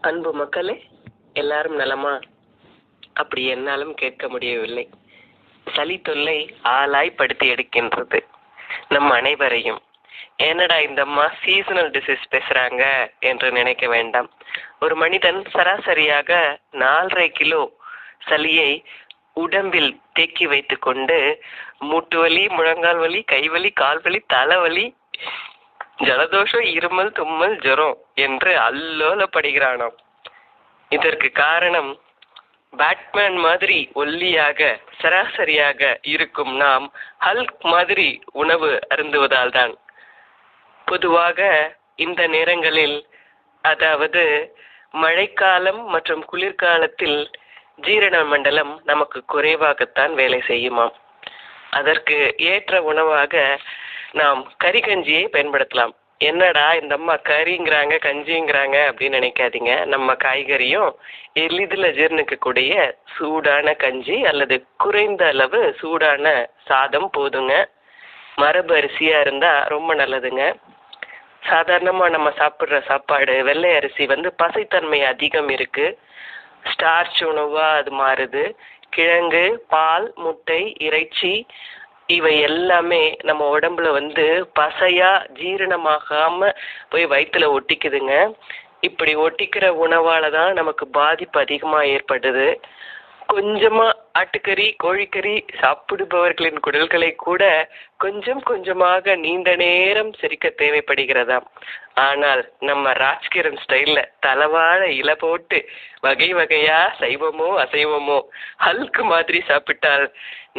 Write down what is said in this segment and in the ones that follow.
அன்பு மக்களே, எல்லாரும் நலமா? அப்படி என்னாலும் கேட்க முடியவில்லை. சளி தொல்லை ஆளாய்ப்படுத்தி எடுக்கின்றது நம் அனைவரையும். என்னடா இந்த அம்மா சீசனல் டிசீஸ் பேசுறாங்க என்று நினைக்க வேண்டாம். ஒரு மனிதன் சராசரியாக 4.5 கிலோ சளியை உடம்பில் தேக்கி வைத்துக் கொண்டு மூட்டு வலி, முழங்கால் வலி, கைவலி, கால்வலி, தலைவலி, ஜலதோஷம், இருமல், தும்மல், ஜுரம் என்று அல்லோலப்படுகிறானாம். இதற்கு காரணம் பேட்மேன் மாதிரி ஒல்லியாக சராசரியாக இருக்கும் நாம் ஹல்க் மாதிரி உணவு அருந்துவதால் தான். பொதுவாக இந்த நேரங்களில், அதாவது மழைக்காலம் மற்றும் குளிர்காலத்தில் ஜீரண மண்டலம் நமக்கு குறைவாகத்தான் வேலை செய்யுமாம். அதற்கு ஏற்ற உணவாக நாம் கறி கஞ்சியை பயன்படுத்தலாம். என்னடா இந்த அம்மா கறிங்கிறாங்க கஞ்சிங்கிறாங்க அப்படின்னு நினைக்காதீங்க. நம்ம காய்கறியும் எளிதில் ஜீர்ணிக்கக்கூடிய சூடான கஞ்சி அல்லது குறைந்த அளவு சூடான சாதம் போதுங்க. மரபு அரிசியா இருந்தா ரொம்ப நல்லதுங்க. சாதாரணமா நம்ம சாப்பிட்ற சாப்பாடு வெள்ளை அரிசி பசைத்தன்மை அதிகம் இருக்கு. ஸ்டார்ச் உணவா அது மாறுது. கிழங்கு, பால், முட்டை, இறைச்சி இவை எல்லாமே நம்ம உடம்புல பசையா ஜீரணமாகாம போய் வயிற்றுல ஒட்டிக்குதுங்க. இப்படி ஒட்டிக்கிற உணவால தான் நமக்கு பாதிப்பு அதிகமா ஏற்படுது. கொஞ்சமா ஆட்டுக்கறி, கோழிக்கறி சாப்பிடுபவர்களின் குடல்களை கூட கொஞ்சம் கொஞ்சமாக நீண்ட நேரம் செரிக்க தேவைப்படுகிறதாம். ஆனால் நம்ம ராஜ்கிரண் ஸ்டைல்ல தலவாழ இலை போட்டு வகை வகையா சைவமோ அசைவமோ ஹல்க் மாதிரி சாப்பிட்டால்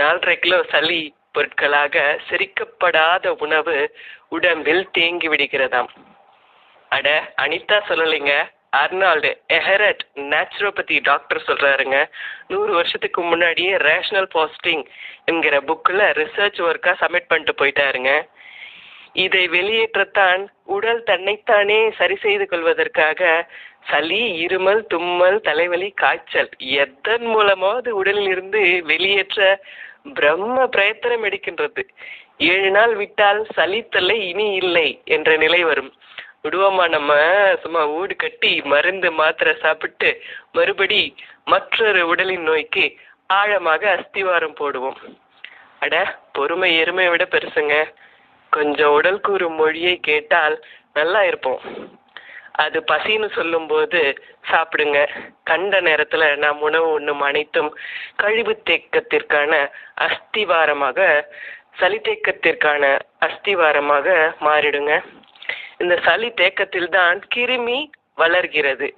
4.5 கிலோ சளி பொருட்களாக செரிக்கப்படாத உணவு உடம்பில் தேங்கி விடுகிறதாம். அட, அனிதா சொல்லலைங்க, அர்னால்டு எஹரட் நேச்சுரோபதி டாக்டர் சொல்றாருங்க. 100 வருஷத்துக்கு முன்னாடியே ரேஷனல் பாஸ்டிங் என்கிற புக்கில் ரிசர்ச் ஒர்க்கா சப்மிட் பண்ணிட்டு போயிட்டாருங்க. இதை வெளியேற்றத்தான் உடல் தன்னைத்தானே சரி செய்து கொள்வதற்காக சளி, இருமல், தும்மல், தலைவலி, காய்ச்சல் எதன் மூலமாவது உடலில் இருந்து வெளியேற்ற பிரம்ம பிரயத்தனம் எடுக்கின்றது. 7 நாள் விட்டால் சளி தொல்லை இனி இல்லை என்ற நிலை வரும். விடுவோமா நம்ம? சும்மா ஊடு கட்டி மருந்து மாத்திரை சாப்பிட்டு மறுபடி மற்றொரு உடலின் நோய்க்கு ஆழமாக அஸ்திவாரம் போடுவோம். அட, பொறுமை எருமை விட பெருசுங்க. கொஞ்சம் உடல் கூறும் மொழியை கேட்டால் நல்லா இருப்போம். அது பசின்னு சொல்லும் போது சாப்பிடுங்க. கண்ட நேரத்துல நாம் உணவு உண்ணும் அனைத்தும் கழிவு தேக்கத்திற்கான அஸ்திவாரமாக, சளி தேக்கத்திற்கான அஸ்திவாரமாக மாறிடுங்க. இந்த சளி தேக்கத்தில் தான் கிருமி வளர்கிறது.